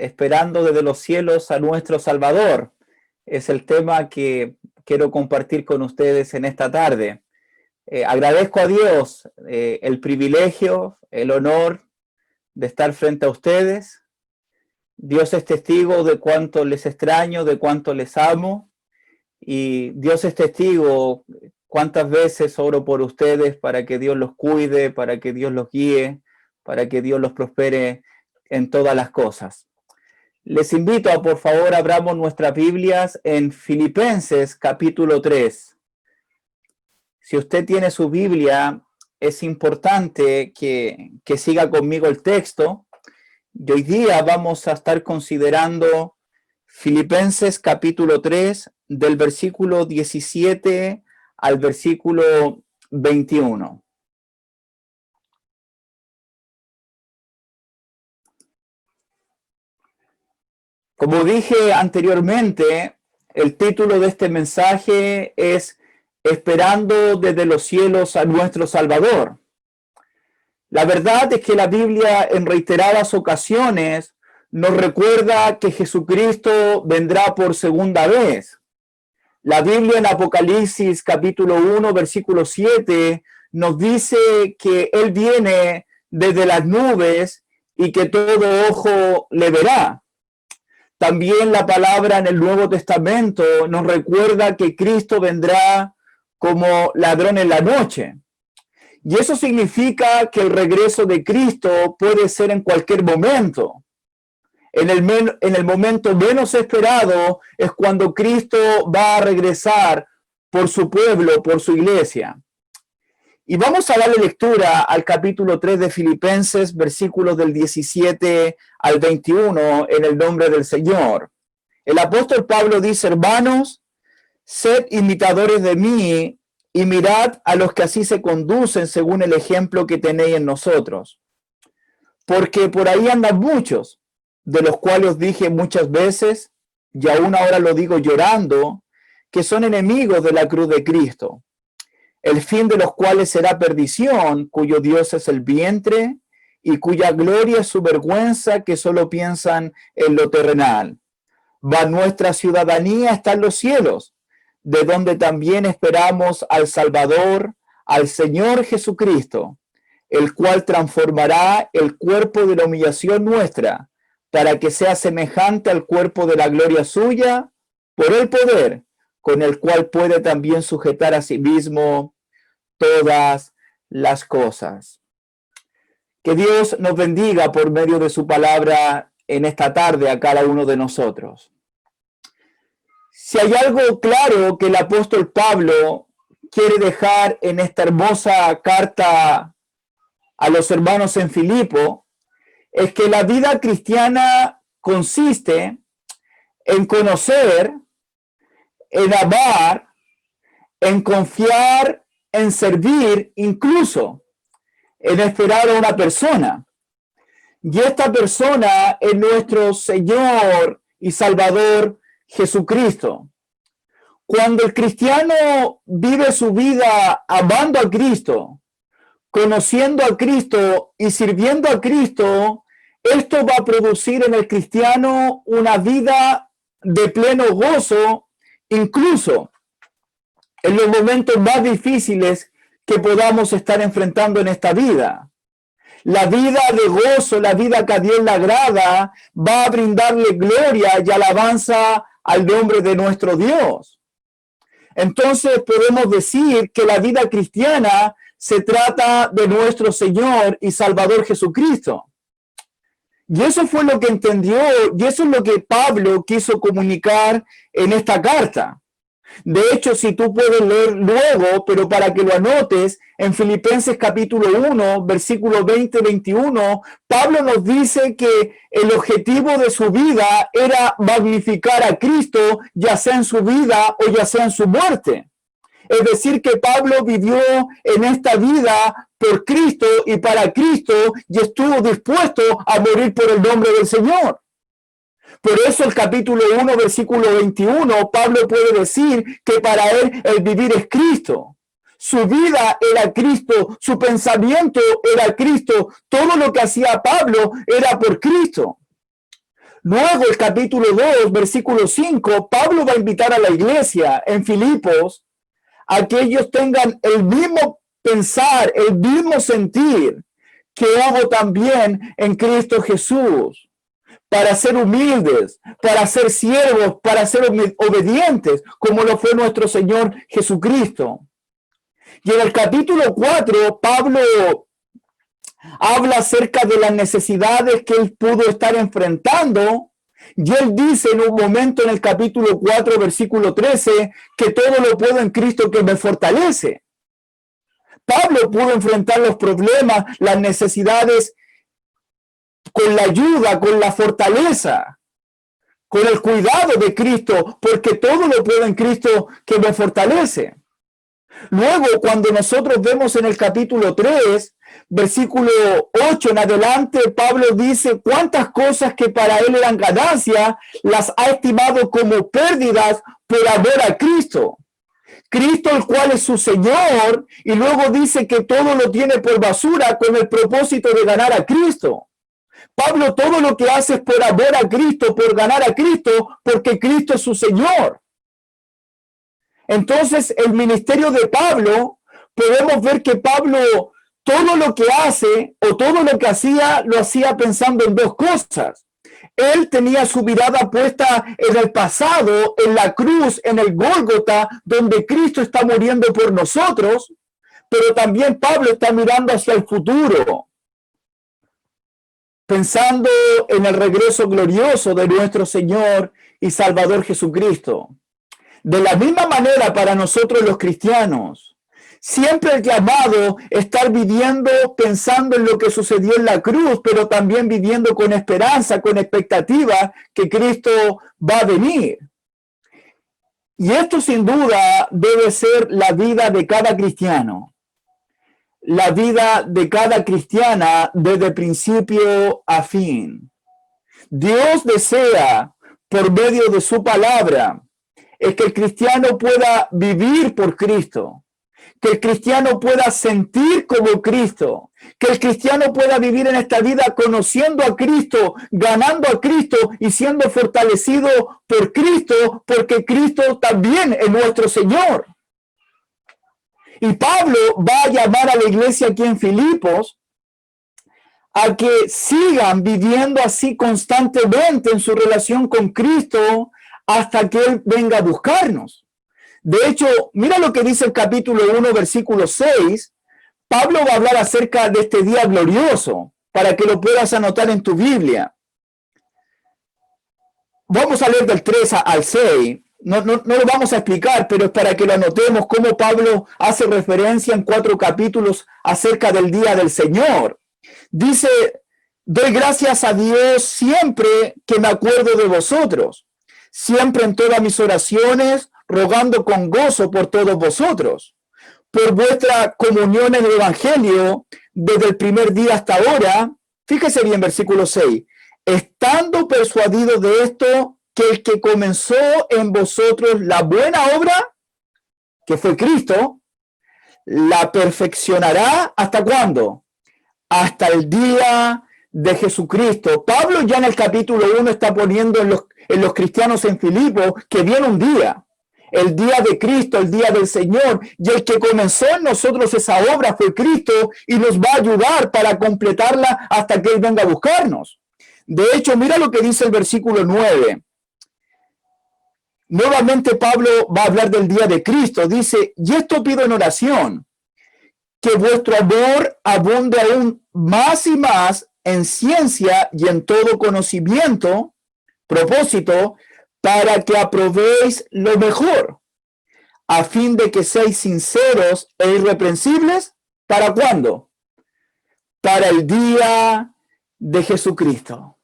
esperando desde los cielos a nuestro Salvador. Es el tema que quiero compartir con ustedes en esta tarde. Agradezco a Dios el privilegio, el honor de estar frente a ustedes. Dios es testigo de cuánto les extraño, de cuánto les amo. Y Dios es testigo cuántas veces oro por ustedes para que Dios los cuide, para que Dios los guíe, para que Dios los prospere en todas las cosas. Les invito a, por favor, abramos nuestras Biblias en Filipenses capítulo 3. Si usted tiene su Biblia, es importante que siga conmigo el texto. Y hoy día vamos a estar considerando Filipenses capítulo 3, del versículo 17 al versículo 21. Como dije anteriormente, el título de este mensaje es Esperando desde los cielos a nuestro Salvador. La verdad es que la Biblia en reiteradas ocasiones nos recuerda que Jesucristo vendrá por segunda vez. La Biblia en Apocalipsis capítulo 1, versículo 7 nos dice que Él viene desde las nubes y que todo ojo le verá. También la palabra en el Nuevo Testamento nos recuerda que Cristo vendrá como ladrón en la noche. Y eso significa que el regreso de Cristo puede ser en cualquier momento. En el momento menos esperado es cuando Cristo va a regresar por su pueblo, por su iglesia. Y vamos a darle lectura al capítulo 3 de Filipenses, versículos del 17 al 21, en el nombre del Señor. El apóstol Pablo dice: hermanos, sed imitadores de mí y mirad a los que así se conducen según el ejemplo que tenéis en nosotros. Porque por ahí andan muchos, de los cuales os dije muchas veces, y aún ahora lo digo llorando, que son enemigos de la cruz de Cristo, el fin de los cuales será perdición, cuyo Dios es el vientre, y cuya gloria es su vergüenza, que solo piensan en lo terrenal. Nuestra ciudadanía está en los cielos, de donde también esperamos al Salvador, al Señor Jesucristo, el cual transformará el cuerpo de la humillación nuestra, para que sea semejante al cuerpo de la gloria suya, por el poder con el cual puede también sujetar a sí mismo todas las cosas. Que Dios nos bendiga por medio de su palabra en esta tarde a cada uno de nosotros. Si hay algo claro que el apóstol Pablo quiere dejar en esta hermosa carta a los hermanos en Filipo, es que la vida cristiana consiste en conocer, en amar, en confiar, en servir, incluso en esperar a una persona. Y esta persona es nuestro Señor y Salvador Jesucristo. Cuando el cristiano vive su vida amando a Cristo, conociendo a Cristo y sirviendo a Cristo, esto va a producir en el cristiano una vida de pleno gozo, incluso en los momentos más difíciles que podamos estar enfrentando en esta vida. La vida de gozo, la vida que a Dios le agrada, va a brindarle gloria y alabanza al nombre de nuestro Dios. Entonces podemos decir que la vida cristiana se trata de nuestro Señor y Salvador Jesucristo. Y eso fue lo que entendió, y eso es lo que Pablo quiso comunicar en esta carta. De hecho, si tú puedes leer luego, pero para que lo anotes, en Filipenses capítulo 1, versículo 20-21, Pablo nos dice que el objetivo de su vida era magnificar a Cristo, ya sea en su vida o ya sea en su muerte. Es decir, que Pablo vivió en esta vida por Cristo y para Cristo y estuvo dispuesto a morir por el nombre del Señor. Por eso el capítulo 1, versículo 21, Pablo puede decir que para él el vivir es Cristo. Su vida era Cristo, su pensamiento era Cristo, todo lo que hacía Pablo era por Cristo. Luego, el capítulo 2, versículo 5, Pablo va a invitar a la iglesia en Filipos a que ellos tengan el mismo pensar, el mismo sentir que hubo también en Cristo Jesús, para ser humildes, para ser siervos, para ser obedientes, como lo fue nuestro Señor Jesucristo. Y en el capítulo 4, Pablo habla acerca de las necesidades que él pudo estar enfrentando, y él dice en un momento en el capítulo 4, versículo 13, que todo lo puedo en Cristo que me fortalece. Pablo pudo enfrentar los problemas, las necesidades con la ayuda, con la fortaleza, con el cuidado de Cristo, porque todo lo puedo en Cristo que me fortalece. Luego, cuando nosotros vemos en el capítulo 3, versículo 8 en adelante, Pablo dice cuántas cosas que para él eran ganancia, las ha estimado como pérdidas por amor a Cristo. Cristo, el cual es su Señor, y luego dice que todo lo tiene por basura con el propósito de ganar a Cristo. Pablo todo lo que hace es por amor a Cristo, por ganar a Cristo, porque Cristo es su Señor. Entonces, el ministerio de Pablo, podemos ver que Pablo todo lo que hace o todo lo que hacía, lo hacía pensando en dos cosas. Él tenía su mirada puesta en el pasado, en la cruz, en el Gólgota, donde Cristo está muriendo por nosotros, pero también Pablo está mirando hacia el futuro, pensando en el regreso glorioso de nuestro Señor y Salvador Jesucristo. De la misma manera, para nosotros los cristianos, siempre el llamado estar viviendo pensando en lo que sucedió en la cruz, pero también viviendo con esperanza, con expectativa que Cristo va a venir. Y esto sin duda debe ser la vida de cada cristiano. La vida de cada cristiana desde principio a fin. Dios desea, por medio de su palabra, es que el cristiano pueda vivir por Cristo, que el cristiano pueda sentir como Cristo, que el cristiano pueda vivir en esta vida conociendo a Cristo, ganando a Cristo y siendo fortalecido por Cristo, porque Cristo también es nuestro Señor. Y Pablo va a llamar a la iglesia aquí en Filipos a que sigan viviendo así constantemente en su relación con Cristo hasta que Él venga a buscarnos. De hecho, mira lo que dice el capítulo 1, versículo 6. Pablo va a hablar acerca de este día glorioso, para que lo puedas anotar en tu Biblia. Vamos a leer del 3 al 6. No lo vamos a explicar, pero es para que lo anotemos cómo Pablo hace referencia en 4 capítulos acerca del día del Señor. Dice, doy gracias a Dios siempre que me acuerdo de vosotros, siempre en todas mis oraciones, rogando con gozo por todos vosotros, por vuestra comunión en el Evangelio desde el primer día hasta ahora. Fíjese bien, versículo 6, estando persuadido de esto, que el que comenzó en vosotros la buena obra, que fue Cristo, la perfeccionará, ¿hasta cuándo? Hasta el día de Jesucristo. Pablo ya en el capítulo 1 está poniendo en los cristianos en Filipos que viene un día, el día de Cristo, el día del Señor, y el que comenzó en nosotros esa obra fue Cristo y nos va a ayudar para completarla hasta que Él venga a buscarnos. De hecho, mira lo que dice el versículo 9. Nuevamente Pablo va a hablar del día de Cristo. Dice, y esto pido en oración, que vuestro amor abunde aún más y más en ciencia y en todo conocimiento, propósito, para que aprobéis lo mejor, a fin de que seáis sinceros e irreprensibles. ¿Para cuándo? Para el día de Jesucristo.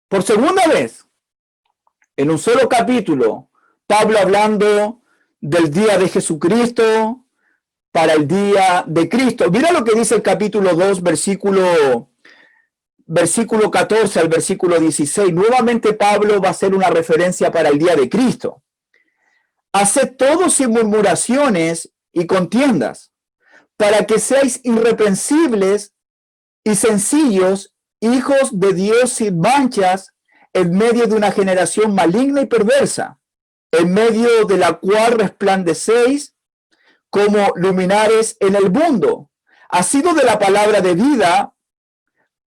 Por segunda vez, en un solo capítulo, Pablo hablando del día de Jesucristo para el día de Cristo. Mira lo que dice el capítulo 2, versículo 14 al versículo 16. Nuevamente Pablo va a hacer una referencia para el día de Cristo. Haced todo sin murmuraciones y contiendas, para que seáis irreprensibles y sencillos, hijos de Dios sin manchas, en medio de una generación maligna y perversa, en medio de la cual resplandecéis como luminares en el mundo, asido de la palabra de vida,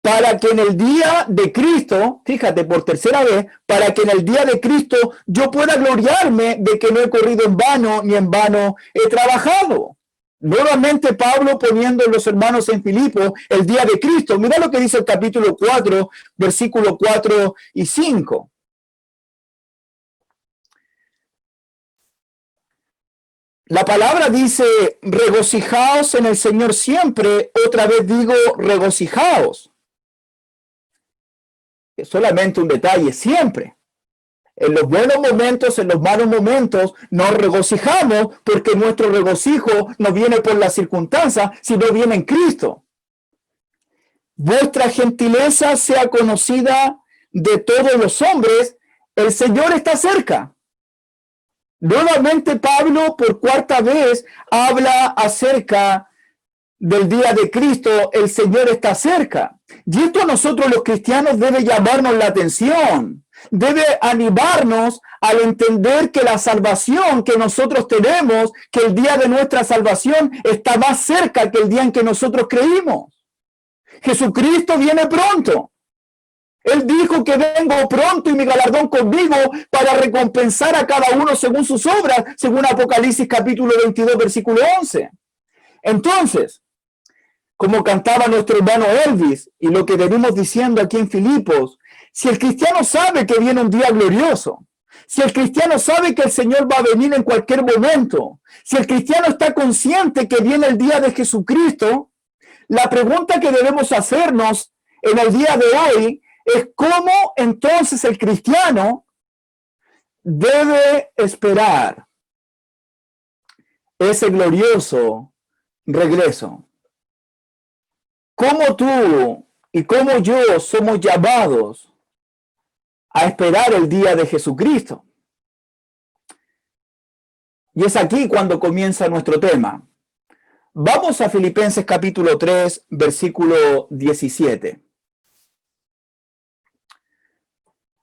para que en el día de Cristo, fíjate, por tercera vez, para que en el día de Cristo yo pueda gloriarme de que no he corrido en vano, ni en vano he trabajado. Nuevamente Pablo poniendo a los hermanos en Filipos el día de Cristo. Mira lo que dice el capítulo 4, versículo 4 y 5. La palabra dice, regocijaos en el Señor siempre. Otra vez digo, regocijaos. Es solamente un detalle, siempre. En los buenos momentos, en los malos momentos, nos regocijamos porque nuestro regocijo no viene por las circunstancias, sino viene en Cristo. Vuestra gentileza sea conocida de todos los hombres, el Señor está cerca. Nuevamente Pablo, por cuarta vez, habla acerca del día de Cristo, el Señor está cerca. Y esto a nosotros los cristianos debe llamarnos la atención, debe animarnos al entender que la salvación que nosotros tenemos, que el día de nuestra salvación está más cerca que el día en que nosotros creímos. Jesucristo viene pronto. Él dijo que vengo pronto y mi galardón conmigo para recompensar a cada uno según sus obras, según Apocalipsis capítulo 22, versículo 11. Entonces, como cantaba nuestro hermano Elvis y lo que venimos diciendo aquí en Filipos, si el cristiano sabe que viene un día glorioso, si el cristiano sabe que el Señor va a venir en cualquier momento, si el cristiano está consciente que viene el día de Jesucristo, la pregunta que debemos hacernos en el día de hoy es cómo entonces el cristiano debe esperar ese glorioso regreso. ¿Cómo tú y cómo yo somos llamados a esperar el día de Jesucristo? Y es aquí cuando comienza nuestro tema. Vamos a Filipenses capítulo 3, versículo 17.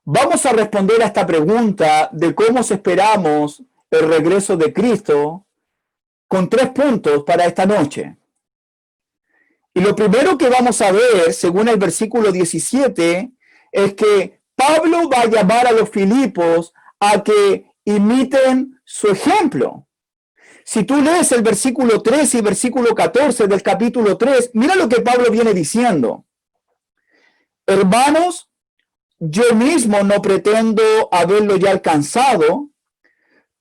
Vamos a responder a esta pregunta de cómo esperamos el regreso de Cristo con 3 puntos para esta noche. Y lo primero que vamos a ver, según el versículo 17, es que Pablo va a llamar a los Filipos a que imiten su ejemplo. Si tú lees el versículo 13 y versículo 14 del capítulo 3, mira lo que Pablo viene diciendo. Hermanos, yo mismo no pretendo haberlo ya alcanzado,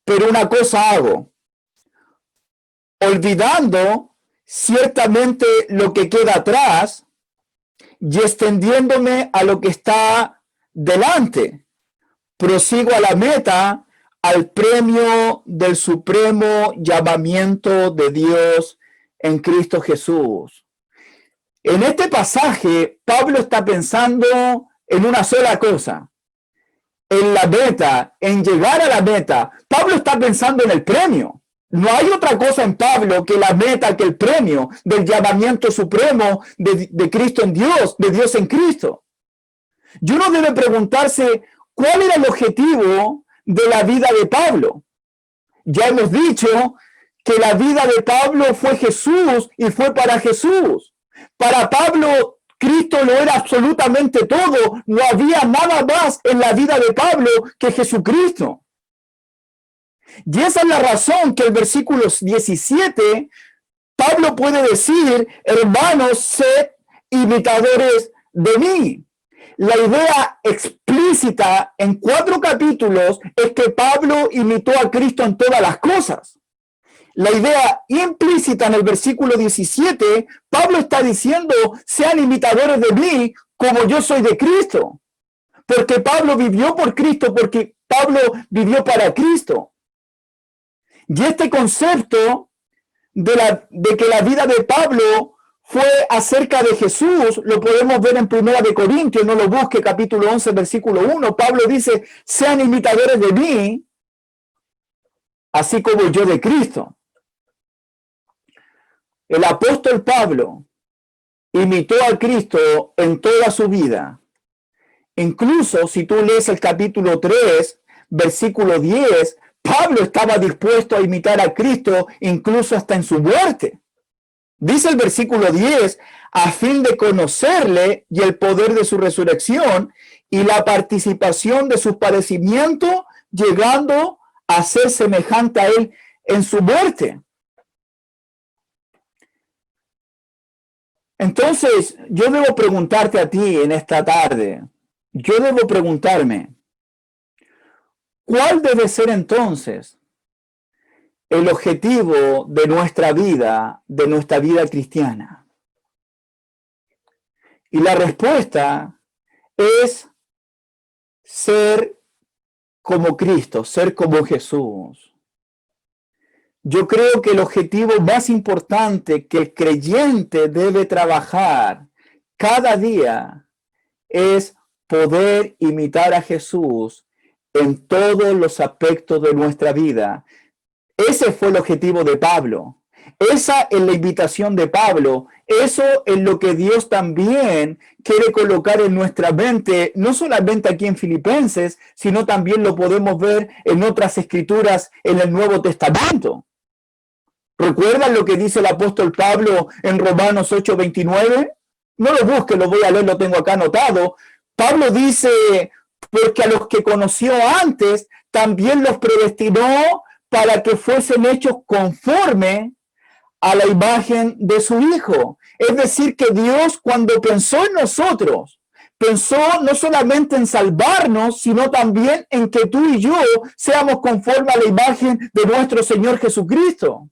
pero una cosa hago, olvidando ciertamente lo que queda atrás y extendiéndome a lo que está delante, prosigo a la meta, al premio del supremo llamamiento de Dios en Cristo Jesús. En este pasaje, Pablo está pensando en una sola cosa, en la meta, en llegar a la meta. Pablo está pensando en el premio. No hay otra cosa en Pablo que la meta, que el premio del llamamiento supremo de Cristo en Dios, de Dios en Cristo. Y uno debe preguntarse, ¿cuál era el objetivo de la vida de Pablo? Ya hemos dicho que la vida de Pablo fue Jesús y fue para Jesús. Para Pablo, Cristo lo era absolutamente todo. No había nada más en la vida de Pablo que Jesucristo. Y esa es la razón que el versículo 17, Pablo puede decir, hermanos, sed imitadores de mí. La idea explícita en 4 capítulos es que Pablo imitó a Cristo en todas las cosas. La idea implícita en el versículo 17, Pablo está diciendo, sean imitadores de mí como yo soy de Cristo. Porque Pablo vivió por Cristo, porque Pablo vivió para Cristo. Y este concepto de que la vida de Pablo fue acerca de Jesús, lo podemos ver en 1 Corintios, no lo busque, capítulo 11, versículo 1. Pablo dice, sean imitadores de mí, así como yo de Cristo. El apóstol Pablo imitó a Cristo en toda su vida. Incluso si tú lees el capítulo 3, versículo 10, Pablo estaba dispuesto a imitar a Cristo incluso hasta en su muerte. Dice el versículo 10, a fin de conocerle y el poder de su resurrección y la participación de sus padecimientos, llegando a ser semejante a él en su muerte. Entonces, yo debo preguntarte a ti en esta tarde, yo debo preguntarme, ¿cuál debe ser entonces el objetivo de nuestra vida cristiana? Y la respuesta es ser como Cristo, ser como Jesús. Yo creo que el objetivo más importante que el creyente debe trabajar cada día es poder imitar a Jesús en todos los aspectos de nuestra vida. Ese fue el objetivo de Pablo. Esa es la invitación de Pablo. Eso es lo que Dios también quiere colocar en nuestra mente, no solamente aquí en Filipenses, sino también lo podemos ver en otras escrituras en el Nuevo Testamento. ¿Recuerdan lo que dice el apóstol Pablo en Romanos 8:29? No lo busque, lo voy a leer, lo tengo acá anotado. Pablo dice, porque a los que conoció antes, también los predestinó para que fuesen hechos conforme a la imagen de su Hijo. Es decir, que Dios, cuando pensó en nosotros, pensó no solamente en salvarnos, sino también en que tú y yo seamos conforme a la imagen de nuestro Señor Jesucristo.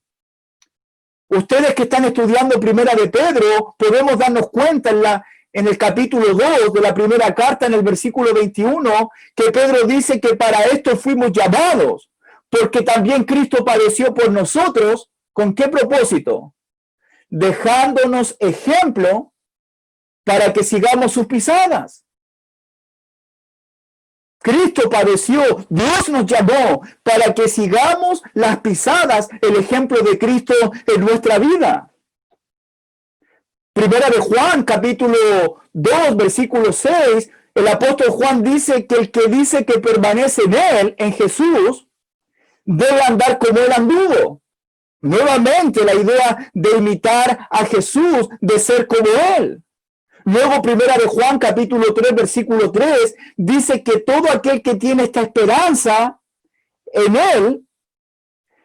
Ustedes que están estudiando Primera de Pedro, podemos darnos cuenta en el capítulo 2 de la primera carta, en el versículo 21, que Pedro dice que para esto fuimos llamados, porque también Cristo padeció por nosotros. ¿Con qué propósito? Dejándonos ejemplo para que sigamos sus pisadas. Cristo padeció, Dios nos llamó para que sigamos las pisadas, el ejemplo de Cristo en nuestra vida. Primera de Juan, capítulo 2, versículo 6, el apóstol Juan dice que el que dice que permanece en él, en Jesús, debe andar como él anduvo. Nuevamente la idea de imitar a Jesús, de ser como él. Luego, Primera de Juan, capítulo 3, versículo 3, dice que todo aquel que tiene esta esperanza en él,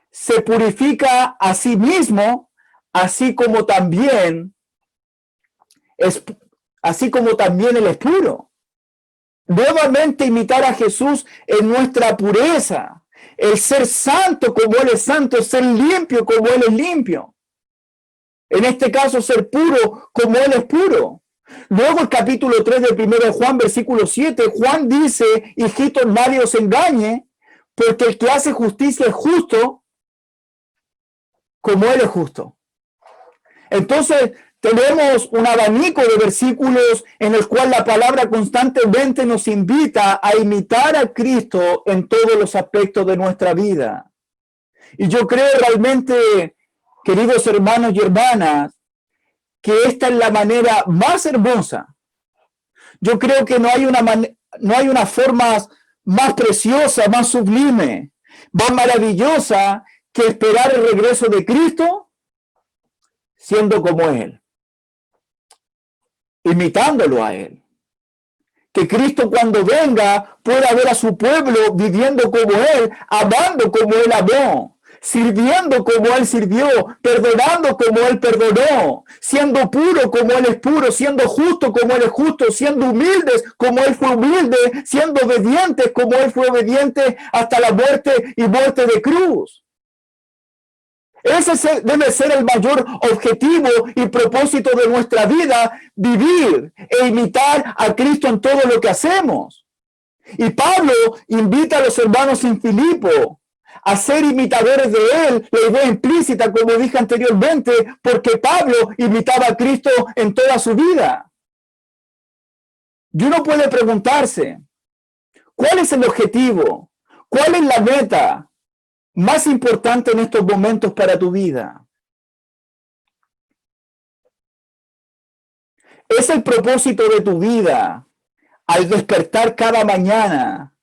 se purifica a sí mismo, así como también él es puro. Nuevamente imitar a Jesús en nuestra pureza, el ser santo como él es santo, ser limpio como él es limpio. En este caso, ser puro como él es puro. Luego el capítulo 3 del 1 de Juan, versículo 7, Juan dice, hijitos, nadie os engañe, porque el que hace justicia es justo como él es justo. Entonces, tenemos un abanico de versículos en el cual la palabra constantemente nos invita a imitar a Cristo en todos los aspectos de nuestra vida. Y yo creo realmente, queridos hermanos y hermanas, que esta es la manera más hermosa. Yo creo que no hay una forma más preciosa, más sublime, más maravillosa que esperar el regreso de Cristo siendo como Él, imitándolo a Él. Que Cristo cuando venga pueda ver a su pueblo viviendo como Él, amando como Él amó, sirviendo como Él sirvió, perdonando como Él perdonó, siendo puro como Él es puro, siendo justo como Él es justo, siendo humildes como Él fue humilde, siendo obedientes como Él fue obediente hasta la muerte y muerte de cruz. Ese debe ser el mayor objetivo y propósito de nuestra vida, vivir e imitar a Cristo en todo lo que hacemos. Y Pablo invita a los hermanos en Filipo a ser imitadores de él, la idea implícita, como dije anteriormente, porque Pablo imitaba a Cristo en toda su vida. Y uno puede preguntarse, ¿cuál es el objetivo? ¿Cuál es la meta más importante en estos momentos para tu vida? ¿Es el propósito de tu vida al despertar cada mañana,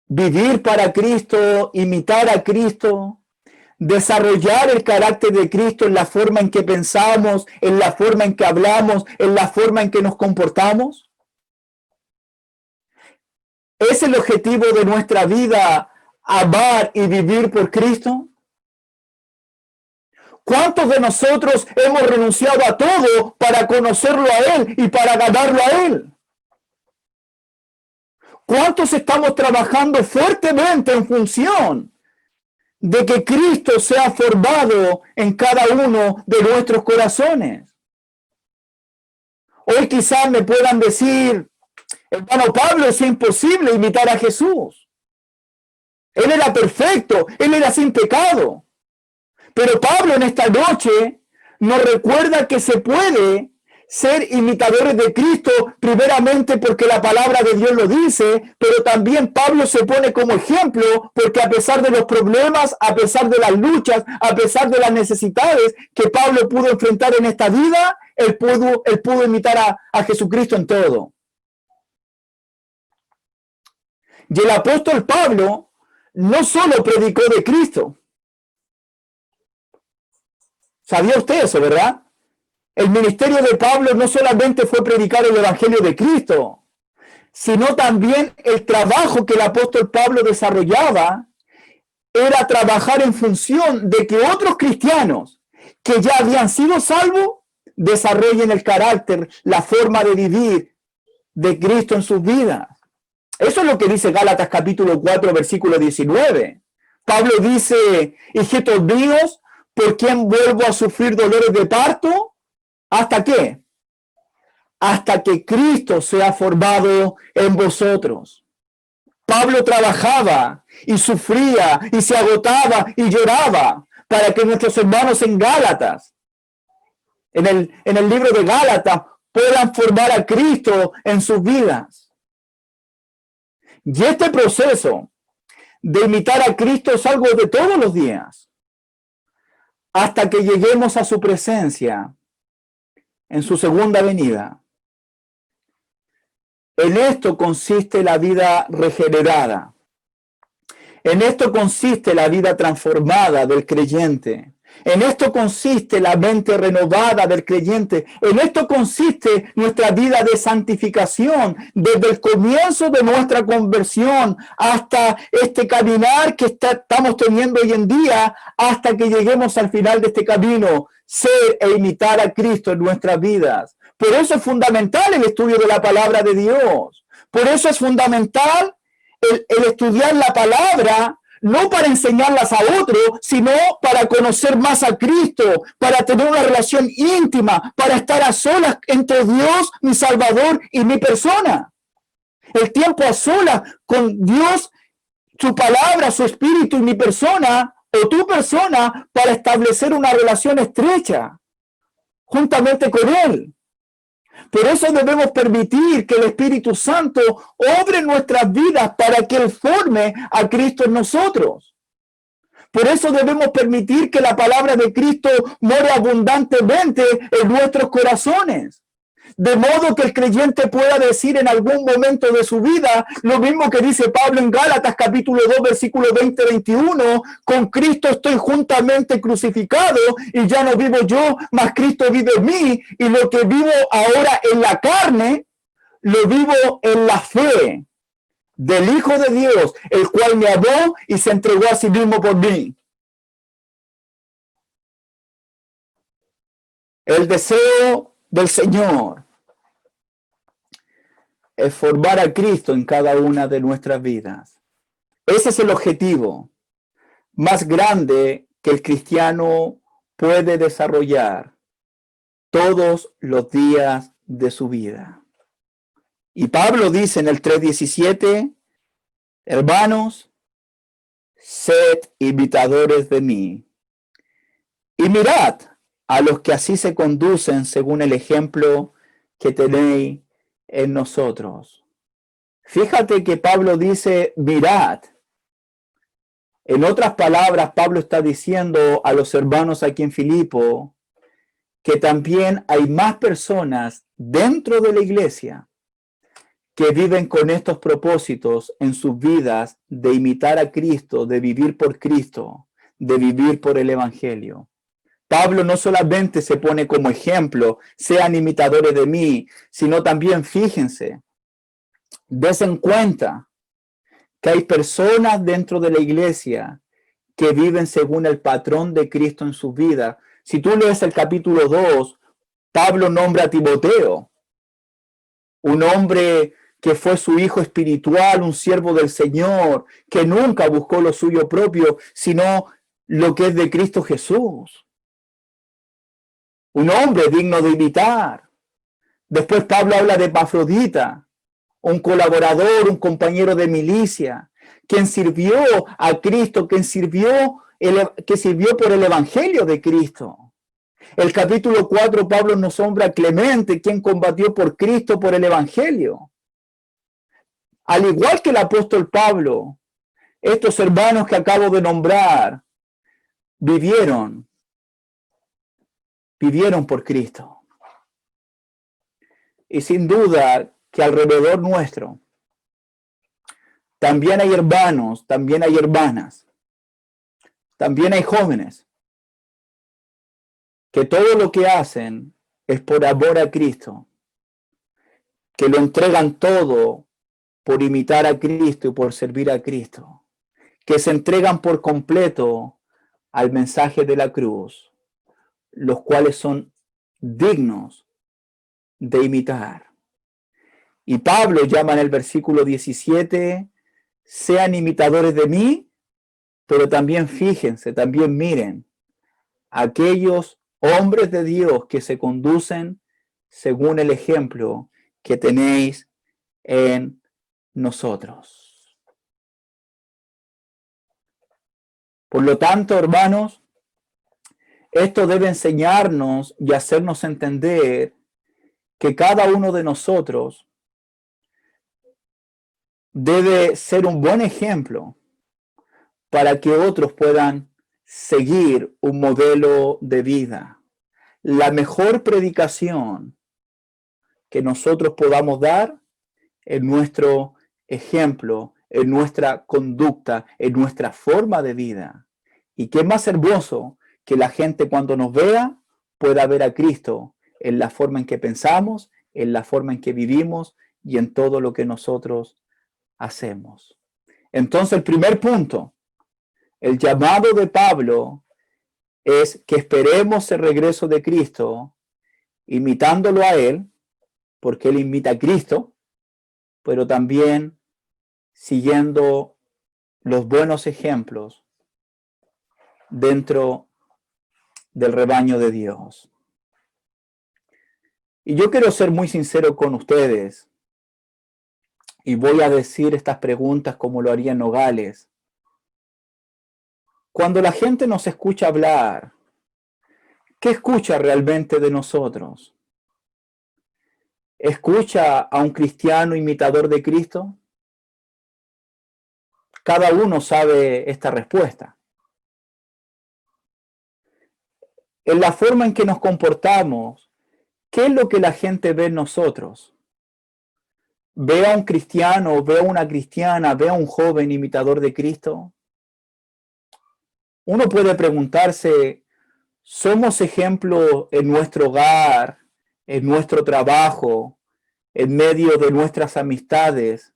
vivir para Cristo, imitar a Cristo, desarrollar el carácter de Cristo en la forma en que pensamos, en la forma en que hablamos, en la forma en que nos comportamos? ¿Es el objetivo de nuestra vida amar y vivir por Cristo? ¿Cuántos de nosotros hemos renunciado a todo para conocerlo a Él y para ganarlo a Él? ¿Cuántos estamos trabajando fuertemente en función de que Cristo sea formado en cada uno de nuestros corazones? Hoy quizás me puedan decir, hermano Pablo, es imposible imitar a Jesús. Él era perfecto, Él era sin pecado. Pero Pablo en esta noche nos recuerda que se puede ser imitadores de Cristo, primeramente porque la palabra de Dios lo dice, pero también Pablo se pone como ejemplo porque a pesar de los problemas, a pesar de las luchas, a pesar de las necesidades que Pablo pudo enfrentar en esta vida, él pudo imitar a Jesucristo en todo. Y el apóstol Pablo no solo predicó de Cristo. ¿Sabía usted eso, verdad? El ministerio de Pablo no solamente fue predicar el evangelio de Cristo, sino también el trabajo que el apóstol Pablo desarrollaba era trabajar en función de que otros cristianos que ya habían sido salvos desarrollen el carácter, la forma de vivir de Cristo en sus vidas. Eso es lo que dice Gálatas capítulo 4, versículo 19. Pablo dice, hijitos míos, ¿por quién vuelvo a sufrir dolores de parto? ¿Hasta qué? Hasta que Cristo sea formado en vosotros. Pablo trabajaba y sufría y se agotaba y lloraba para que nuestros hermanos en Gálatas, en el libro de Gálatas, puedan formar a Cristo en sus vidas. Y este proceso de imitar a Cristo es algo de todos los días, hasta que lleguemos a su presencia en su segunda venida. En esto consiste la vida regenerada. En esto consiste la vida transformada del creyente. En esto consiste la mente renovada del creyente. En esto consiste nuestra vida de santificación, desde el comienzo de nuestra conversión hasta este caminar que estamos teniendo hoy en día, hasta que lleguemos al final de este camino, ser e imitar a Cristo en nuestras vidas. Por eso es fundamental el estudio de la palabra de Dios. Por eso es fundamental el estudiar la palabra, no para enseñarlas a otros, sino para conocer más a Cristo, para tener una relación íntima, para estar a solas entre Dios, mi Salvador, y mi persona. El tiempo a solas con Dios, su palabra, su espíritu y mi persona, o tu persona, para establecer una relación estrecha juntamente con Él. Por eso debemos permitir que el Espíritu Santo obre en nuestras vidas para que Él forme a Cristo en nosotros. Por eso debemos permitir que la palabra de Cristo more abundantemente en nuestros corazones. De modo que el creyente pueda decir en algún momento de su vida lo mismo que dice Pablo en Gálatas capítulo 2 versículo 20-21, con Cristo estoy juntamente crucificado y ya no vivo yo, mas Cristo vive en mí, y lo que vivo ahora en la carne, lo vivo en la fe del Hijo de Dios, el cual me amó y se entregó a sí mismo por mí. El deseo del Señor es formar a Cristo en cada una de nuestras vidas. Ese es el objetivo más grande que el cristiano puede desarrollar todos los días de su vida. Y Pablo dice en el 3:17, hermanos, sed imitadores de mí, y mirad a los que así se conducen según el ejemplo que tenéis en nosotros. Fíjate que Pablo dice, mirad. En otras palabras, Pablo está diciendo a los hermanos aquí en Filipo que también hay más personas dentro de la iglesia que viven con estos propósitos en sus vidas de imitar a Cristo, de vivir por Cristo, de vivir por el Evangelio. Pablo no solamente se pone como ejemplo, sean imitadores de mí, sino también fíjense, desen cuenta que hay personas dentro de la iglesia que viven según el patrón de Cristo en sus vidas. Si tú lees el capítulo 2, Pablo nombra a Timoteo, un hombre que fue su hijo espiritual, un siervo del Señor, que nunca buscó lo suyo propio, sino lo que es de Cristo Jesús. Un hombre digno de imitar. Después Pablo habla de Epafrodita, un colaborador, un compañero de milicia, quien sirvió a Cristo, que sirvió por el Evangelio de Cristo. El capítulo 4, Pablo nos nombra a Clemente, quien combatió por Cristo, por el Evangelio. Al igual que el apóstol Pablo, estos hermanos que acabo de nombrar vivieron por Cristo. Y sin duda que alrededor nuestro también hay hermanos, también hay hermanas, también hay jóvenes que todo lo que hacen es por amor a Cristo, que lo entregan todo por imitar a Cristo y por servir a Cristo, que se entregan por completo al mensaje de la cruz, los cuales son dignos de imitar. Y Pablo llama en el versículo 17, sean imitadores de mí, pero también fíjense, también miren, aquellos hombres de Dios que se conducen según el ejemplo que tenéis en nosotros. Por lo tanto, hermanos, esto debe enseñarnos y hacernos entender que cada uno de nosotros debe ser un buen ejemplo para que otros puedan seguir un modelo de vida. La mejor predicación que nosotros podamos dar es nuestro ejemplo, en nuestra conducta, en nuestra forma de vida. Y qué más hermoso que la gente cuando nos vea pueda ver a Cristo en la forma en que pensamos, en la forma en que vivimos y en todo lo que nosotros hacemos. Entonces, el primer punto, el llamado de Pablo es que esperemos el regreso de Cristo imitándolo a Él, porque Él imita a Cristo, pero también siguiendo los buenos ejemplos dentro del rebaño de Dios. Y yo quiero ser muy sincero con ustedes y voy a decir estas preguntas como lo haría Nogales. Cuando la gente nos escucha hablar, ¿qué escucha realmente de nosotros? ¿Escucha a un cristiano imitador de Cristo? Cada uno sabe esta respuesta. En la forma en que nos comportamos, ¿qué es lo que la gente ve en nosotros? ¿Ve a un cristiano, ve a una cristiana, ve a un joven imitador de Cristo? Uno puede preguntarse, ¿somos ejemplo en nuestro hogar, en nuestro trabajo, en medio de nuestras amistades,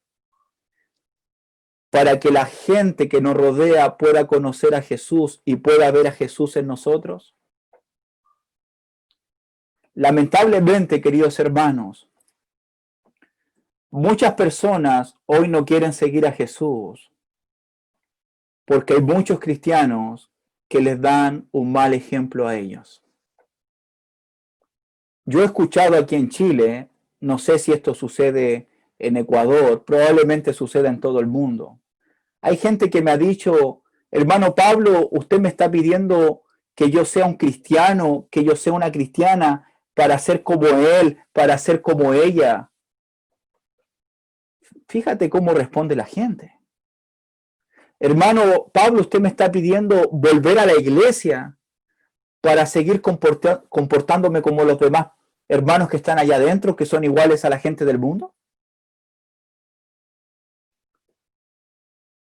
para que la gente que nos rodea pueda conocer a Jesús y pueda ver a Jesús en nosotros? Lamentablemente, queridos hermanos, muchas personas hoy no quieren seguir a Jesús porque hay muchos cristianos que les dan un mal ejemplo a ellos. Yo he escuchado aquí en Chile, no sé si esto sucede en Ecuador, probablemente suceda en todo el mundo. Hay gente que me ha dicho, hermano Pablo, usted me está pidiendo que yo sea un cristiano, que yo sea una cristiana para ser como él, para ser como ella. Fíjate cómo responde la gente. Hermano Pablo, usted me está pidiendo volver a la iglesia para seguir comportándome como los demás hermanos que están allá adentro, que son iguales a la gente del mundo.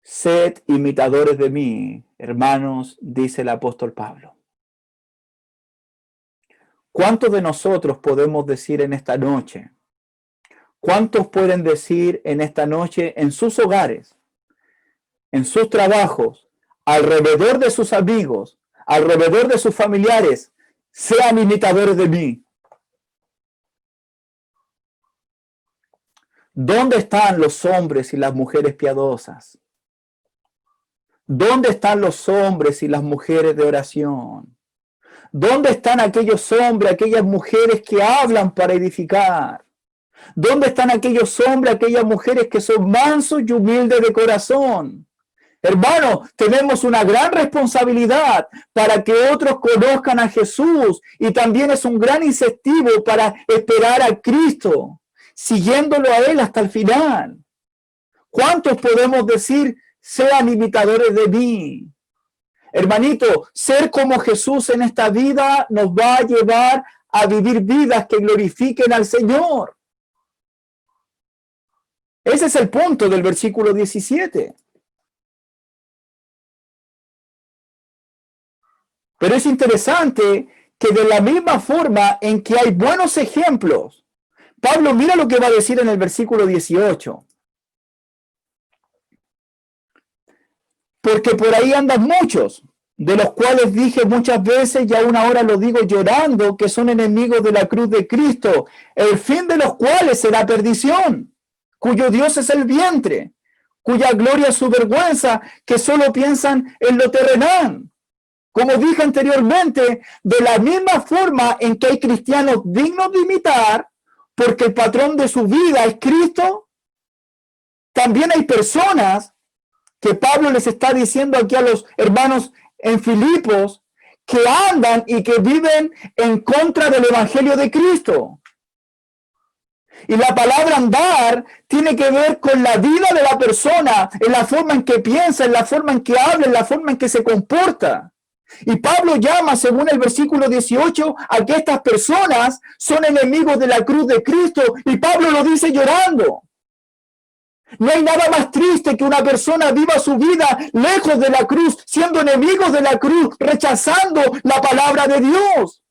Sed imitadores de mí, hermanos, dice el apóstol Pablo. ¿Cuántos de nosotros podemos decir en esta noche? ¿Cuántos pueden decir en esta noche en sus hogares, en sus trabajos, alrededor de sus amigos, alrededor de sus familiares, sean imitadores de mí? ¿Dónde están los hombres y las mujeres piadosas? ¿Dónde están los hombres y las mujeres de oración? ¿Dónde están aquellos hombres, aquellas mujeres que hablan para edificar? ¿Dónde están aquellos hombres, aquellas mujeres que son mansos y humildes de corazón? Hermano, tenemos una gran responsabilidad para que otros conozcan a Jesús, y también es un gran incentivo para esperar a Cristo, siguiéndolo a Él hasta el final. ¿Cuántos podemos decir, sean imitadores de mí? Hermanito, ser como Jesús en esta vida nos va a llevar a vivir vidas que glorifiquen al Señor. Ese es el punto del versículo 17. Pero es interesante que de la misma forma en que hay buenos ejemplos, Pablo mira lo que va a decir en el versículo 18. Porque por ahí andan muchos, de los cuales dije muchas veces y aún ahora lo digo llorando, que son enemigos de la cruz de Cristo, el fin de los cuales será perdición, cuyo Dios es el vientre, cuya gloria es su vergüenza, que solo piensan en lo terrenal. Como dije anteriormente, de la misma forma en que hay cristianos dignos de imitar, porque el patrón de su vida es Cristo, también hay personas que Pablo les está diciendo aquí a los hermanos en Filipos, que andan y que viven en contra del evangelio de Cristo. Y la palabra andar tiene que ver con la vida de la persona, en la forma en que piensa, en la forma en que habla, en la forma en que se comporta. Y Pablo llama, según el versículo 18, a que estas personas son enemigos de la cruz de Cristo, y Pablo lo dice llorando. No hay nada más triste que una persona viva su vida lejos de la cruz, siendo enemigos de la cruz, rechazando la palabra de Dios,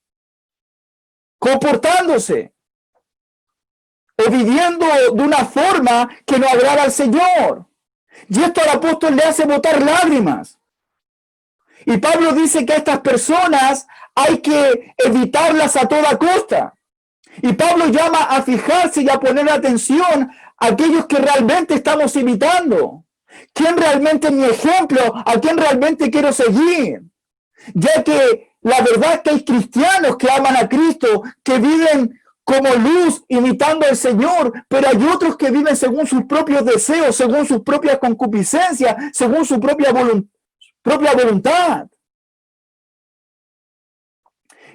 comportándose o viviendo de una forma que no agrada al Señor. Y esto al apóstol le hace botar lágrimas. Y Pablo dice que a estas personas hay que evitarlas a toda costa. Y Pablo llama a fijarse y a poner atención a aquellos que realmente estamos imitando. ¿Quién realmente es mi ejemplo? ¿A quién realmente quiero seguir? Ya que la verdad es que hay cristianos que aman a Cristo, que viven como luz imitando al Señor, pero hay otros que viven según sus propios deseos, según sus propias concupiscencias, según su propia voluntad.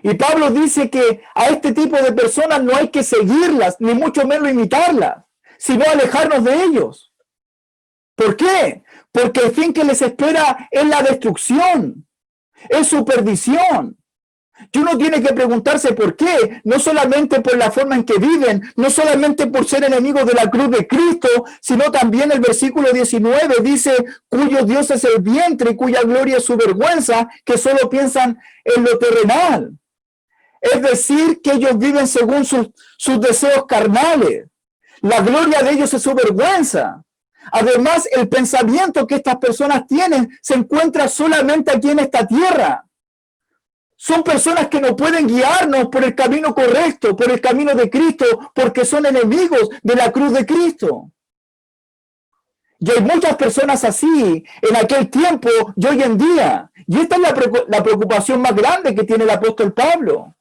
Y Pablo dice que a este tipo de personas no hay que seguirlas, ni mucho menos imitarlas, sino alejarnos de ellos. ¿Por qué? Porque el fin que les espera es la destrucción, es su perdición. Y uno tiene que preguntarse por qué, no solamente por la forma en que viven, no solamente por ser enemigos de la cruz de Cristo, sino también el versículo 19 dice, cuyo Dios es el vientre y cuya gloria es su vergüenza, que solo piensan en lo terrenal. Es decir, que ellos viven según sus deseos carnales. La gloria de ellos es su vergüenza. Además, el pensamiento que estas personas tienen se encuentra solamente aquí en esta tierra. Son personas que no pueden guiarnos por el camino correcto, por el camino de Cristo, porque son enemigos de la cruz de Cristo. Y hay muchas personas así en aquel tiempo y hoy en día. Y esta es la preocupación más grande que tiene el apóstol Pablo.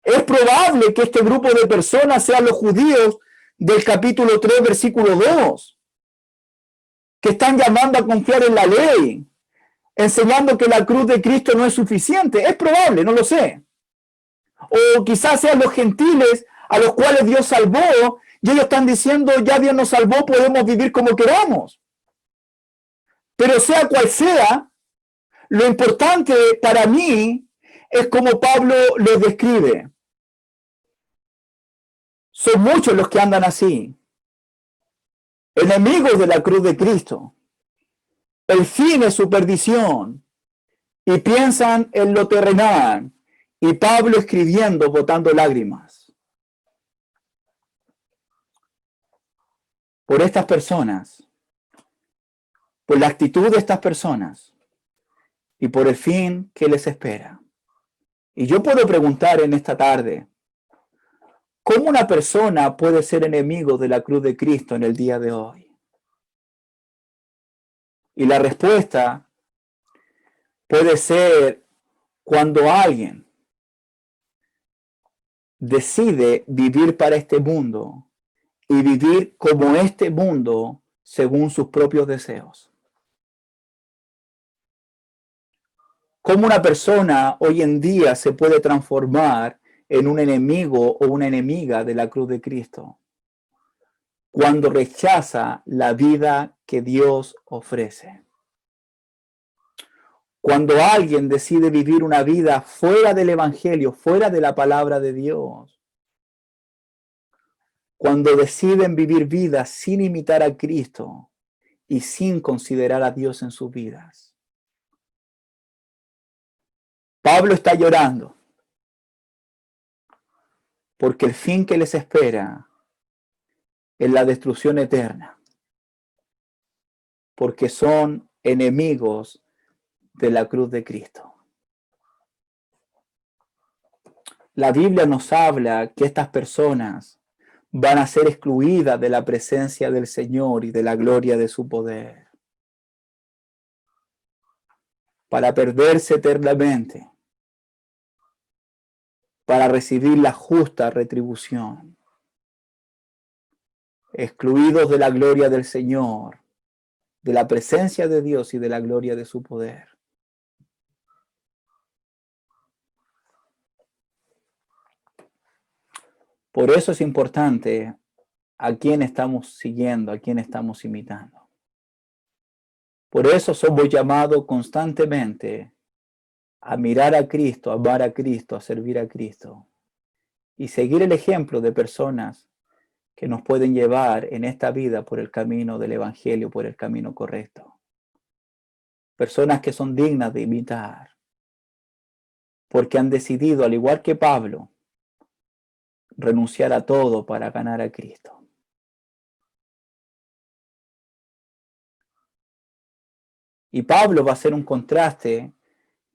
Es probable que este grupo de personas sean los judíos del capítulo 3, versículo 2, que están llamando a confiar en la ley, enseñando que la cruz de Cristo no es suficiente. Es probable, no lo sé. O quizás sean los gentiles a los cuales Dios salvó, y ellos están diciendo, ya Dios nos salvó, podemos vivir como queramos. Pero sea cual sea, lo importante para mí es como Pablo lo describe. Son muchos los que andan así. enemigos de la cruz de Cristo. El fin es su perdición y piensan en lo terrenal. Y Pablo escribiendo, botando lágrimas. Por estas personas, por la actitud de estas personas y por el fin que les espera. Y yo puedo preguntar en esta tarde, ¿cómo una persona puede ser enemigo de la cruz de Cristo en el día de hoy? Y la respuesta puede ser cuando alguien decide vivir para este mundo y vivir como este mundo según sus propios deseos. ¿Cómo una persona hoy en día se puede transformar en un enemigo o una enemiga de la cruz de Cristo? Cuando rechaza la vida que Dios ofrece. Cuando alguien decide vivir una vida fuera del Evangelio, fuera de la palabra de Dios. Cuando deciden vivir vidas sin imitar a Cristo y sin considerar a Dios en sus vidas. Pablo está llorando porque el fin que les espera es la destrucción eterna, porque son enemigos de la cruz de Cristo. La Biblia nos habla que estas personas van a ser excluidas de la presencia del Señor y de la gloria de su poder, para perderse eternamente, para recibir la justa retribución. Excluidos de la gloria del Señor, de la presencia de Dios y de la gloria de su poder. Por eso es importante a quién estamos siguiendo, a quién estamos imitando. Por eso somos llamados constantemente a mirar a Cristo, a amar a Cristo, a servir a Cristo y seguir el ejemplo de personas que nos pueden llevar en esta vida por el camino del Evangelio, por el camino correcto. Personas que son dignas de imitar, porque han decidido, al igual que Pablo, renunciar a todo para ganar a Cristo. Y Pablo va a hacer un contraste,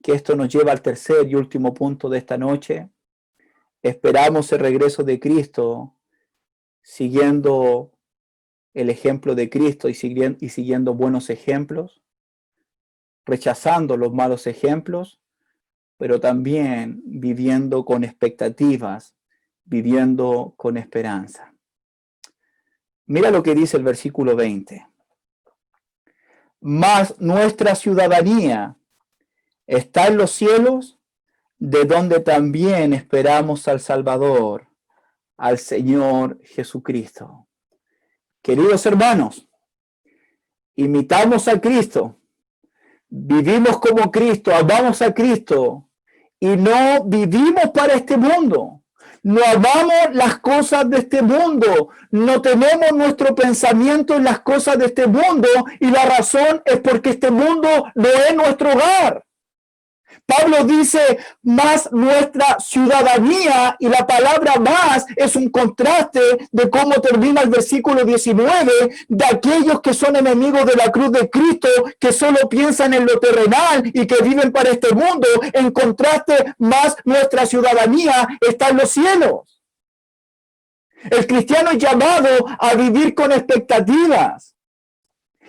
que esto nos lleva al tercer y último punto de esta noche. Esperamos el regreso de Cristo siguiendo el ejemplo de Cristo y siguiendo buenos ejemplos, rechazando los malos ejemplos, pero también viviendo con expectativas, viviendo con esperanza. Mira lo que dice el versículo 20. Mas nuestra ciudadanía está en los cielos, de donde también esperamos al Salvador, al Señor Jesucristo. Queridos hermanos, imitamos a Cristo, vivimos como Cristo, amamos a Cristo y no vivimos para este mundo. No amamos las cosas de este mundo, no tenemos nuestro pensamiento en las cosas de este mundo y la razón es porque este mundo no es nuestro hogar. Pablo dice, más nuestra ciudadanía, y la palabra más es un contraste de cómo termina el versículo 19, de aquellos que son enemigos de la cruz de Cristo, que solo piensan en lo terrenal y que viven para este mundo. En contraste, más nuestra ciudadanía está en los cielos. El cristiano es llamado a vivir con expectativas.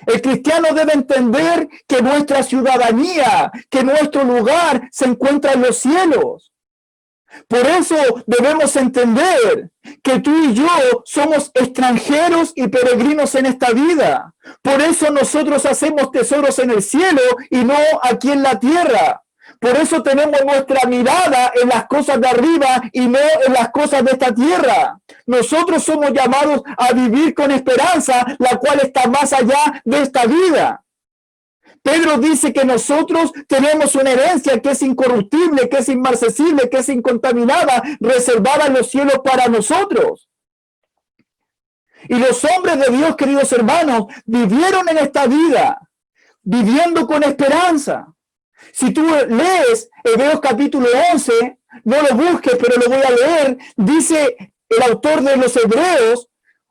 El cristiano debe entender que nuestra ciudadanía, que nuestro lugar se encuentra en los cielos. Por eso debemos entender que tú y yo somos extranjeros y peregrinos en esta vida. Por eso nosotros hacemos tesoros en el cielo y no aquí en la tierra. Por eso tenemos nuestra mirada en las cosas de arriba y no en las cosas de esta tierra. Nosotros somos llamados a vivir con esperanza, la cual está más allá de esta vida. Pedro dice que nosotros tenemos una herencia que es incorruptible, que es inmarcesible, que es incontaminada, reservada en los cielos para nosotros. Y los hombres de Dios, queridos hermanos, vivieron en esta vida, viviendo con esperanza. Si tú lees Hebreos capítulo 11, no lo busques, pero lo voy a leer, dice el autor de los Hebreos,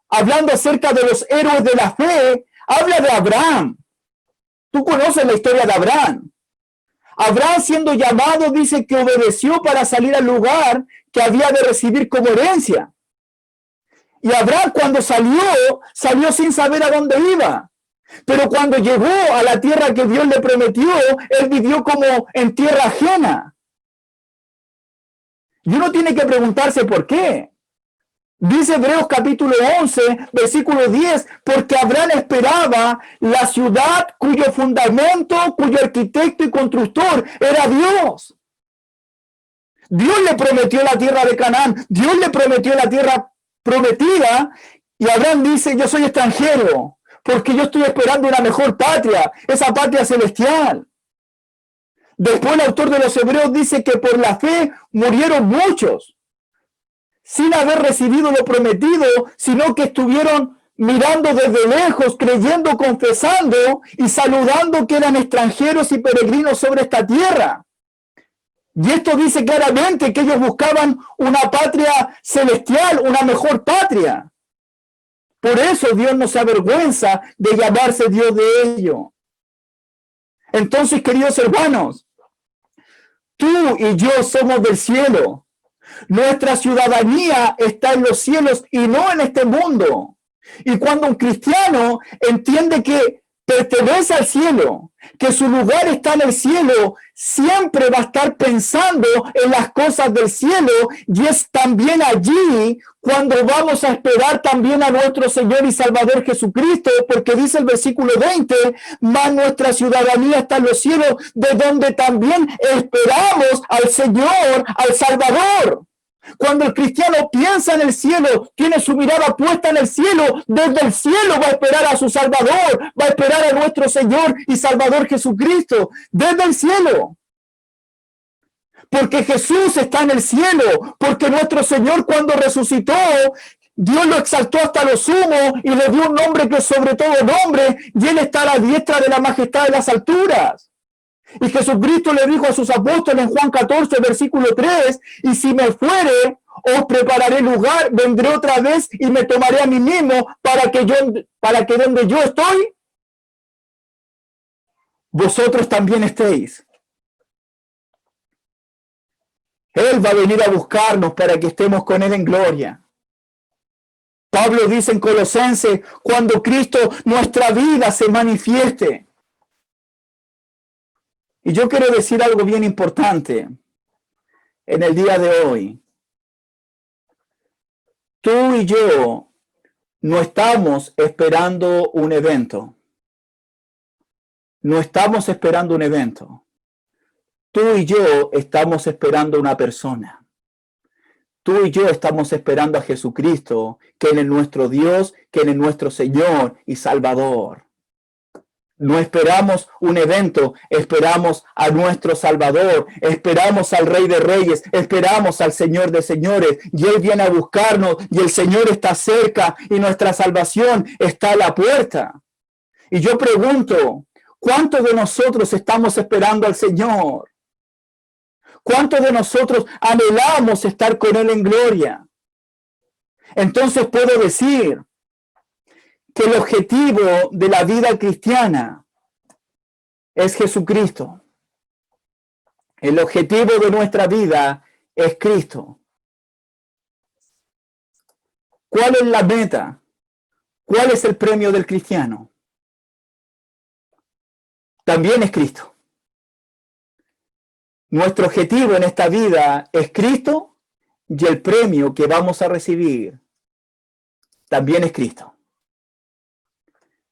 hablando acerca de los héroes de la fe, habla de Abraham. Tú conoces la historia de Abraham. Abraham, siendo llamado, dice que obedeció para salir al lugar que había de recibir como herencia. Y Abraham, cuando salió sin saber a dónde iba. Pero cuando llegó a la tierra que Dios le prometió, él vivió como en tierra ajena. Y uno tiene que preguntarse por qué. Dice Hebreos capítulo 11, versículo 10, porque Abraham esperaba la ciudad cuyo fundamento, cuyo arquitecto y constructor era Dios. Dios le prometió la tierra de Canaán, Dios le prometió la tierra prometida, y Abraham dice, yo soy extranjero, porque yo estoy esperando una mejor patria, esa patria celestial. Después el autor de los Hebreos dice que por la fe murieron muchos, sin haber recibido lo prometido, sino que estuvieron mirando desde lejos, creyendo, confesando y saludando que eran extranjeros y peregrinos sobre esta tierra. Y esto dice claramente que ellos buscaban una patria celestial, una mejor patria. Por eso Dios no se avergüenza de llamarse Dios de ello. Entonces, queridos hermanos, tú y yo somos del cielo. Nuestra ciudadanía está en los cielos y no en este mundo. Y cuando un cristiano entiende que pertenece al cielo, que su lugar está en el cielo, siempre va a estar pensando en las cosas del cielo, y es también allí cuando vamos a esperar también a nuestro Señor y Salvador Jesucristo, porque dice el versículo 20, mas nuestra ciudadanía está en los cielos, de donde también esperamos al Señor, al Salvador. Cuando el cristiano piensa en el cielo, tiene su mirada puesta en el cielo, desde el cielo va a esperar a su Salvador, va a esperar a nuestro Señor y Salvador Jesucristo, desde el cielo. Porque Jesús está en el cielo, porque nuestro Señor cuando resucitó, Dios lo exaltó hasta lo sumo y le dio un nombre que es sobre todo nombre, y Él está a la diestra de la majestad de las alturas. Y Jesucristo le dijo a sus apóstoles en Juan 14, versículo 3, y si me fuere, os prepararé lugar, vendré otra vez y me tomaré a mí mismo para que donde yo estoy, vosotros también estéis. Él va a venir a buscarnos para que estemos con Él en gloria. Pablo dice en Colosenses, cuando Cristo, nuestra vida, se manifieste. Y yo quiero decir algo bien importante en el día de hoy. Tú y yo no estamos esperando un evento. No estamos esperando un evento. Tú y yo estamos esperando una persona. Tú y yo estamos esperando a Jesucristo, que Él es nuestro Dios, que Él es nuestro Señor y Salvador. No esperamos un evento, esperamos a nuestro Salvador, esperamos al Rey de Reyes, esperamos al Señor de Señores, y Él viene a buscarnos, y el Señor está cerca, y nuestra salvación está a la puerta. Y yo pregunto, ¿cuántos de nosotros estamos esperando al Señor? ¿Cuántos de nosotros anhelamos estar con Él en gloria? Entonces puedo decir que el objetivo de la vida cristiana es Jesucristo. El objetivo de nuestra vida es Cristo. ¿Cuál es la meta? ¿Cuál es el premio del cristiano? También es Cristo. Nuestro objetivo en esta vida es Cristo, y el premio que vamos a recibir también es Cristo.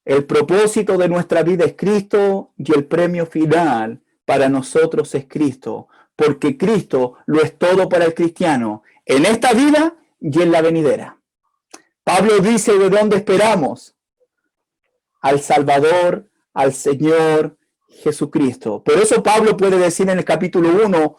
El propósito de nuestra vida es Cristo, y el premio final para nosotros es Cristo, porque Cristo lo es todo para el cristiano, en esta vida y en la venidera. Pablo dice, ¿de dónde esperamos? Al Salvador, al Señor Jesucristo. Por eso Pablo puede decir en el capítulo 1,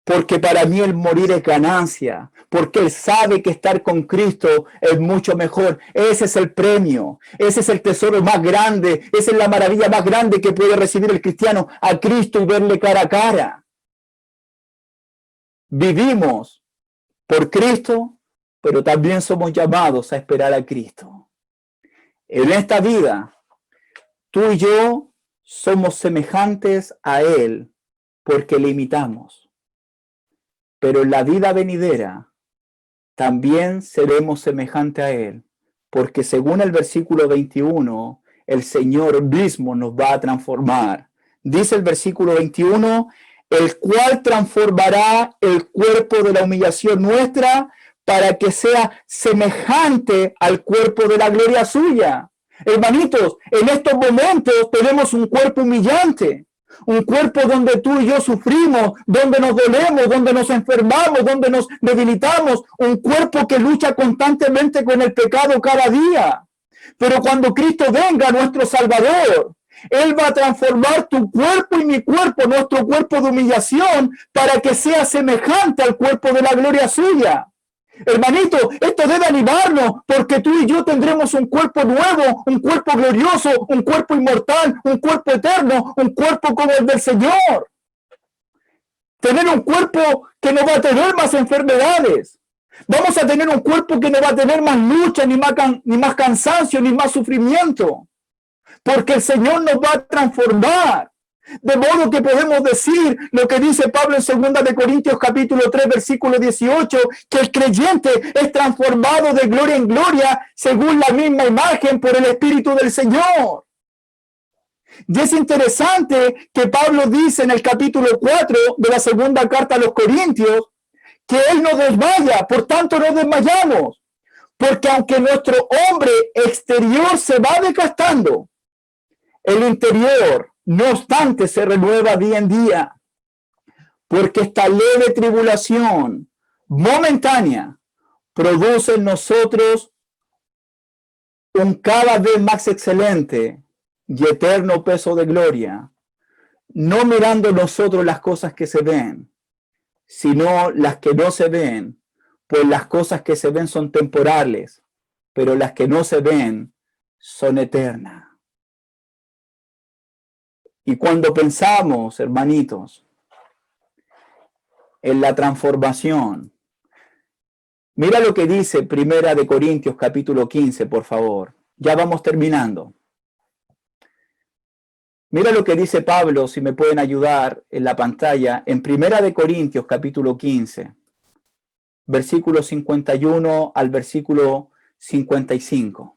porque para mí el morir es ganancia, porque Él sabe que estar con Cristo es mucho mejor. Ese es el premio, ese es el tesoro más grande, esa es la maravilla más grande que puede recibir el cristiano, a Cristo y verle cara a cara. Vivimos por Cristo, pero también somos llamados a esperar a Cristo. En esta vida, tú y yo somos semejantes a Él porque le imitamos. Pero en la vida venidera también seremos semejantes a Él, porque según el versículo 21, el Señor mismo nos va a transformar. Dice el versículo 21, el cual transformará el cuerpo de la humillación nuestra para que sea semejante al cuerpo de la gloria suya. Hermanitos, en estos momentos tenemos un cuerpo humillante. Un cuerpo donde tú y yo sufrimos, donde nos dolemos, donde nos enfermamos, donde nos debilitamos. Un cuerpo que lucha constantemente con el pecado cada día. Pero cuando Cristo venga, nuestro Salvador, Él va a transformar tu cuerpo y mi cuerpo, nuestro cuerpo de humillación, para que sea semejante al cuerpo de la gloria suya. Hermanito, esto debe animarnos, porque tú y yo tendremos un cuerpo nuevo, un cuerpo glorioso, un cuerpo inmortal, un cuerpo eterno, un cuerpo como el del Señor. Tener un cuerpo que no va a tener más enfermedades. Vamos a tener un cuerpo que no va a tener más lucha, ni más cansancio, ni más sufrimiento. Porque el Señor nos va a transformar. De modo que podemos decir lo que dice Pablo en 2 de Corintios capítulo 3 versículo 18, que el creyente es transformado de gloria en gloria según la misma imagen por el Espíritu del Señor. Y es interesante que Pablo dice en el capítulo 4 de la segunda carta a los Corintios que Él no desmaya, por tanto no desmayamos, porque aunque nuestro hombre exterior se va desgastando, el interior no obstante se renueva día en día, porque esta leve tribulación momentánea produce en nosotros un cada vez más excelente y eterno peso de gloria, no mirando nosotros las cosas que se ven, sino las que no se ven, pues las cosas que se ven son temporales, pero las que no se ven son eternas. Y cuando pensamos, hermanitos, en la transformación, mira lo que dice 1 Corintios capítulo 15, por favor. Ya vamos terminando. Mira lo que dice Pablo, si me pueden ayudar en la pantalla, en 1 Corintios capítulo 15, versículo 51 al versículo 55.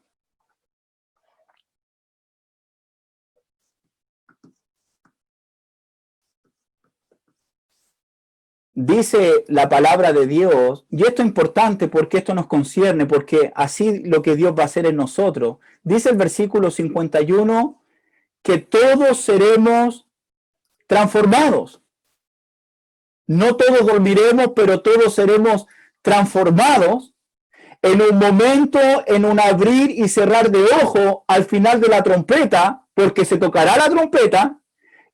Dice la palabra de Dios, y esto es importante porque esto nos concierne, porque así lo que Dios va a hacer en nosotros. Dice el versículo 51 que todos seremos transformados. No todos dormiremos, pero todos seremos transformados en un momento, en un abrir y cerrar de ojo al final de la trompeta, porque se tocará la trompeta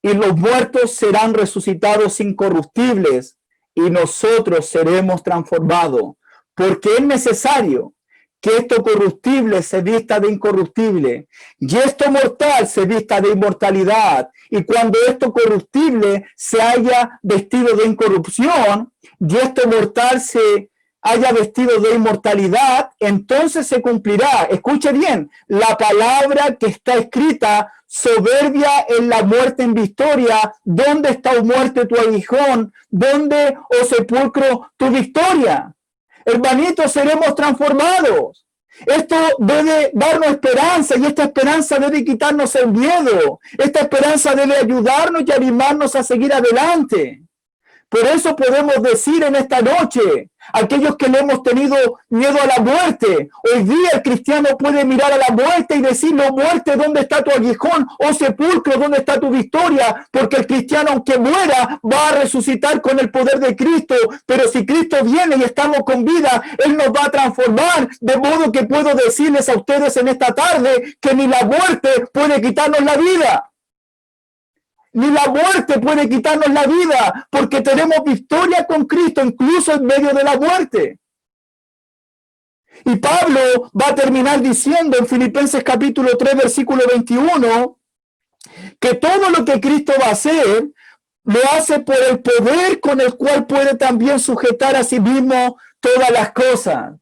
y los muertos serán resucitados incorruptibles y nosotros seremos transformados, porque es necesario que esto corruptible se vista de incorruptible y esto mortal se vista de inmortalidad. Y cuando esto corruptible se haya vestido de incorrupción y esto mortal se haya vestido de inmortalidad, entonces se cumplirá, escuche bien, la palabra que está escrita: soberbia en la muerte en victoria. ¿Dónde está, oh muerte, tu aguijón? ¿Dónde, oh sepulcro, tu victoria? Hermanitos, seremos transformados. Esto debe darnos esperanza, y esta esperanza debe quitarnos el miedo. Esta esperanza debe ayudarnos y animarnos a seguir adelante. Por eso podemos decir en esta noche, aquellos que le hemos tenido miedo a la muerte, hoy día el cristiano puede mirar a la muerte y decirle: oh muerte, ¿dónde está tu aguijón? Oh sepulcro, ¿dónde está tu victoria? Porque el cristiano, aunque muera, va a resucitar con el poder de Cristo. Pero si Cristo viene y estamos con vida, Él nos va a transformar, de modo que puedo decirles a ustedes en esta tarde que ni la muerte puede quitarnos la vida. ni la muerte puede quitarnos la vida, porque tenemos victoria con Cristo, incluso en medio de la muerte. Y Pablo va a terminar diciendo en Filipenses capítulo 3, versículo 21, que todo lo que Cristo va a hacer, lo hace por el poder con el cual puede también sujetar a sí mismo todas las cosas.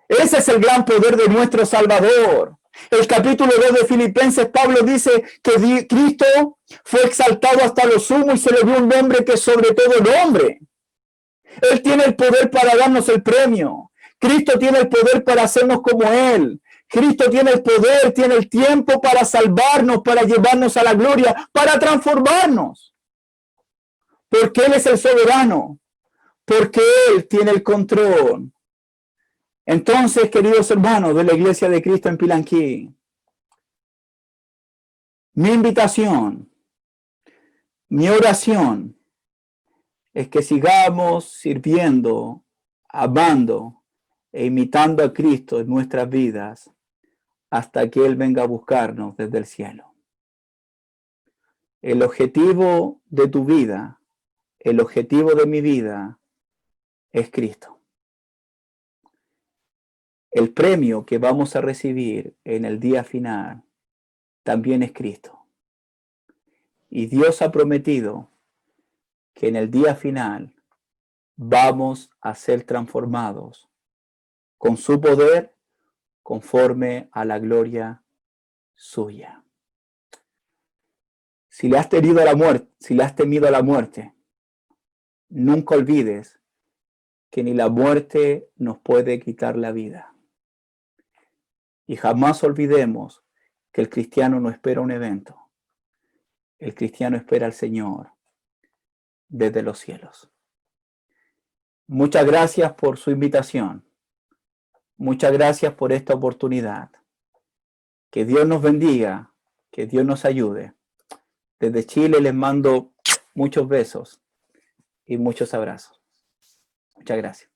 Ese es el gran poder de nuestro Salvador. El capítulo 2 de Filipenses, Pablo dice que Cristo fue exaltado hasta lo sumo y se le dio un nombre que es sobre todo el nombre. Él tiene el poder para darnos el premio. Cristo tiene el poder para hacernos como Él. Cristo tiene el poder, tiene el tiempo para salvarnos, para llevarnos a la gloria, para transformarnos. Porque Él es el soberano. Porque Él tiene el control. Entonces, queridos hermanos de la Iglesia de Cristo en Pilanquí, mi invitación, mi oración es que sigamos sirviendo, amando e imitando a Cristo en nuestras vidas hasta que Él venga a buscarnos desde el cielo. El objetivo de tu vida, el objetivo de mi vida es Cristo. El premio que vamos a recibir en el día final también es Cristo. Y Dios ha prometido que en el día final vamos a ser transformados con su poder conforme a la gloria suya. Si le has temido a la muerte, nunca olvides que ni la muerte nos puede quitar la vida. Y jamás olvidemos que el cristiano no espera un evento. El cristiano espera al Señor desde los cielos. Muchas gracias por su invitación. Muchas gracias por esta oportunidad. Que Dios nos bendiga, que Dios nos ayude. Desde Chile les mando muchos besos y muchos abrazos. Muchas gracias.